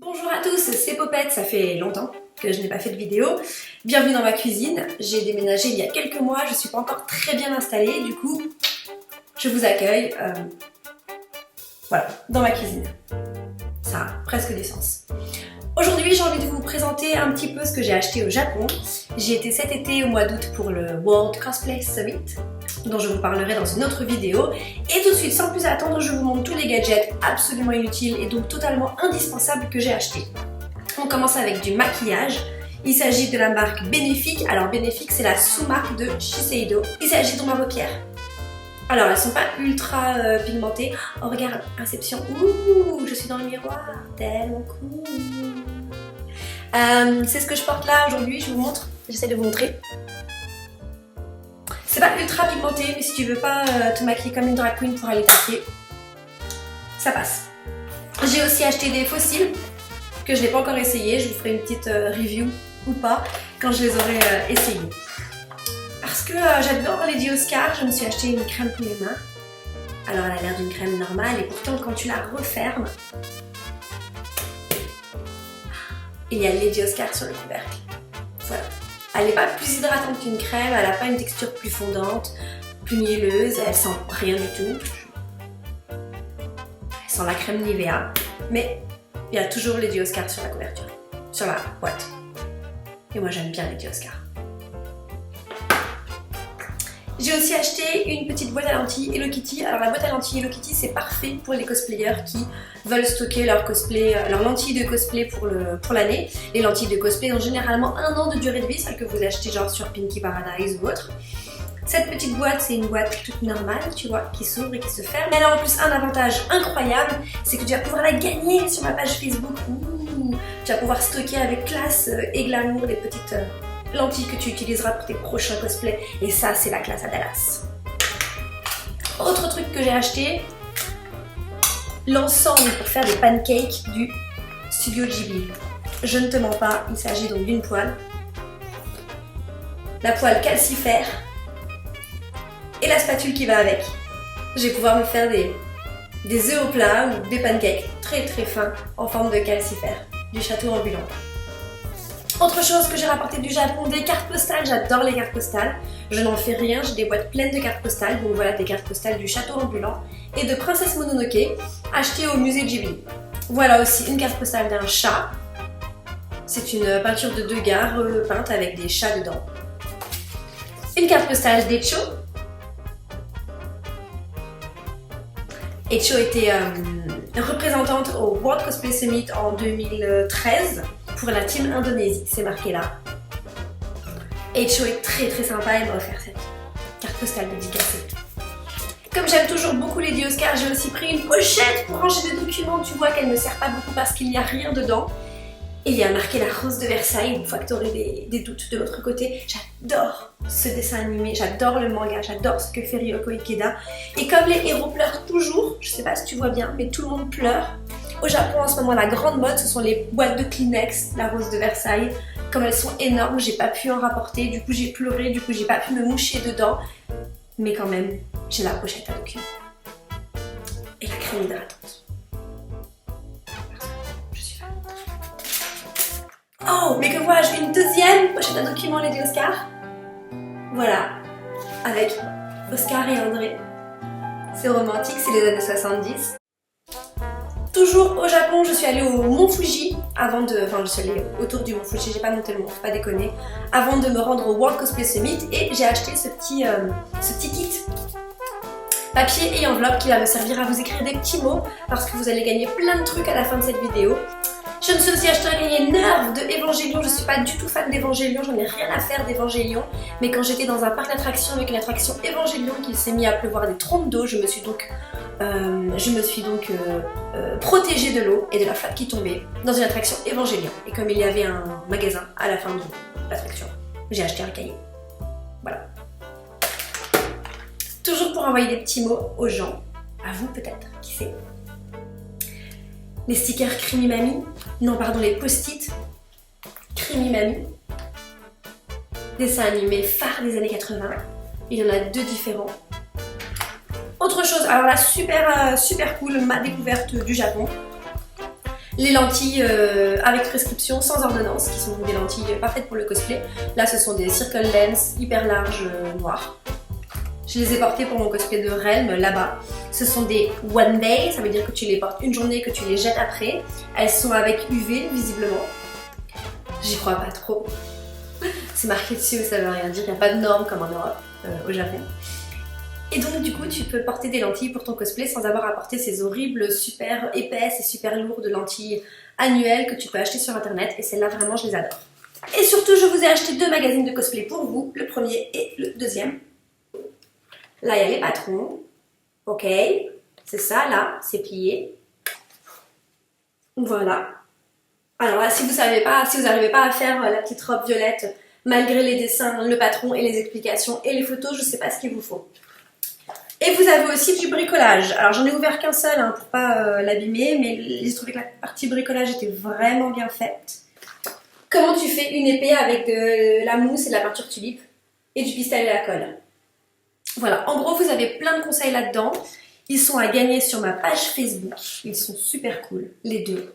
Bonjour à tous, c'est Popette, ça fait longtemps que je n'ai pas fait de vidéo. Bienvenue dans ma cuisine, j'ai déménagé il y a quelques mois, je suis pas encore très bien installée, du coup je vous accueille voilà, dans ma cuisine. Ça a presque du sens. Aujourd'hui j'ai envie de vous présenter un petit peu ce que j'ai acheté au Japon. J'y étais cet été au mois d'août pour le World Cosplay Summit, dont je vous parlerai dans une autre vidéo. Et tout de suite, sans plus attendre, je vous montre tous les gadgets absolument inutiles et donc totalement indispensables que j'ai achetés. On commence avec du maquillage. Il s'agit de la marque Benefik. Alors Benefik, c'est la sous-marque de Shiseido. Il s'agit d'ombre à paupières. Alors elles sont pas ultra pigmentées. Oh regarde, Inception. Ouh, je suis dans le miroir. Tellement cool. C'est ce que je porte là aujourd'hui. Je vous montre. J'essaie de vous montrer. C'est pas ultra pigmenté, mais si tu veux pas te maquiller comme une drag queen pour aller taper, ça passe. J'ai aussi acheté des faux cils que je n'ai pas encore essayé. Je vous ferai une petite review ou pas quand je les aurai essayés. Parce que j'adore Lady Oscar, je me suis acheté une crème pour les mains. Alors elle a l'air d'une crème normale et pourtant quand tu la refermes, il y a Lady Oscar sur le couvercle. Voilà. Elle n'est pas plus hydratante qu'une crème, elle n'a pas une texture plus fondante, plus mielleuse, elle sent rien du tout. Elle sent la crème Nivea, mais il y a toujours Lady Oscar sur la couverture, sur la boîte. Et moi j'aime bien Lady Oscar. J'ai aussi acheté une petite boîte à lentilles Hello Kitty. Alors la boîte à lentilles Hello Kitty, c'est parfait pour les cosplayers qui veulent stocker leur lentilles de cosplay pour l'année. Les lentilles de cosplay ont généralement 1 an de durée de vie, celles que vous achetez genre sur Pinky Paradise ou autre. Cette petite boîte, c'est une boîte toute normale, tu vois, qui s'ouvre et qui se ferme. Mais elle a en plus un avantage incroyable, c'est que tu vas pouvoir la gagner sur ma page Facebook. Ouh, tu vas pouvoir stocker avec classe et glamour des petites lentilles que tu utiliseras pour tes prochains cosplays. Et ça, c'est la classe à Dallas. Autre truc que j'ai acheté, l'ensemble pour faire des pancakes du Studio Ghibli. Je ne te mens pas, il s'agit donc d'une poêle, la poêle calcifère et la spatule qui va avec. Je vais pouvoir me faire des œufs au plat ou des pancakes très très fins en forme de calcifère du château ambulant. Autre chose que j'ai rapporté du Japon, des cartes postales. J'adore les cartes postales. Je n'en fais rien, j'ai des boîtes pleines de cartes postales. Donc voilà, des cartes postales du château ambulant et de Princesse Mononoke achetées au musée Ghibli. Voilà aussi une carte postale d'un chat. C'est une peinture de Degas peinte avec des chats dedans. Une carte postale d'Echo. Echo était représentante au World Cosplay Summit en 2013 pour la team Indonésie, c'est marqué là. Echo est très très sympa, elle m'a offert cette carte postale dédicacée. Comme j'aime toujours beaucoup Lady Oscar, j'ai aussi pris une pochette pour ranger des documents. Tu vois qu'elle ne sert pas beaucoup parce qu'il n'y a rien dedans. Et il y a marqué la rose de Versailles, une fois que tu aurais des doutes de l'autre côté. J'adore ce dessin animé, j'adore le manga, j'adore ce que fait Ryoko Ikeda. Et comme les héros pleurent toujours, je sais pas si tu vois bien, mais tout le monde pleure. Au Japon en ce moment, la grande mode, ce sont les boîtes de Kleenex, la rose de Versailles. Comme elles sont énormes, j'ai pas pu en rapporter, du coup j'ai pleuré, du coup j'ai pas pu me moucher dedans. Mais quand même, j'ai la pochette à documents. Et la crème hydratante. Je suis fan. Oh, mais que vois-je, une deuxième pochette à documents Lady Oscar. Voilà, avec Oscar et André. C'est romantique, c'est les années 70. Toujours au Japon, je suis allée au Mont Fuji je suis allée autour du Mont Fuji, j'ai pas monté le mont, faut pas déconner, avant de me rendre au World Cosplay Summit et j'ai acheté ce petit kit papier et enveloppe qui va me servir à vous écrire des petits mots parce que vous allez gagner plein de trucs à la fin de cette vidéo. Je me suis aussi acheté un cahier Nerve de Evangelion, je suis pas du tout fan d'Evangelion, j'en ai rien à faire d'Evangelion, mais quand j'étais dans un parc d'attractions avec une attraction Evangelion qu'il s'est mis à pleuvoir des trompes d'eau, je me suis donc protégée de l'eau et de la flotte qui tombait dans une attraction Evangelion. Et comme il y avait un magasin à la fin de l'attraction, j'ai acheté un cahier. Voilà. Toujours pour envoyer des petits mots aux gens, à vous peut-être, qui sait. Les stickers Creamy Mamie, non pardon, les post-it Creamy Mamie. Dessin animé phare des années 80, il y en a 2 différents. Autre chose, alors là super cool, ma découverte du Japon. Les lentilles avec prescription, sans ordonnance, qui sont des lentilles parfaites pour le cosplay. Là, ce sont des circle lens hyper larges noires. Je les ai portées pour mon cosplay de Realm là-bas. Ce sont des one day, ça veut dire que tu les portes une journée, que tu les jettes après. Elles sont avec UV, visiblement. J'y crois pas trop. C'est marqué dessus, mais ça veut rien dire. Il n'y a pas de normes comme en Europe, au Japon. Et donc du coup tu peux porter des lentilles pour ton cosplay sans avoir à porter ces horribles super épaisses et super lourdes lentilles annuelles que tu peux acheter sur internet, et celles-là vraiment je les adore. Et surtout je vous ai acheté 2 magazines de cosplay pour vous, le premier et le deuxième. Là il y a les patrons, ok, c'est ça là, c'est plié. Voilà. Alors là si vous n'arrivez pas à faire la petite robe violette malgré les dessins, le patron et les explications et les photos, je sais pas ce qu'il vous faut. Et vous avez aussi du bricolage. Alors j'en ai ouvert qu'un seul hein, pour pas l'abîmer, mais j'ai trouvé que la partie bricolage était vraiment bien faite. Comment tu fais une épée avec de la mousse et de la peinture tulipe et du pistolet à colle? Voilà, en gros vous avez plein de conseils là-dedans. Ils sont à gagner sur ma page Facebook. Ils sont super cool, les deux.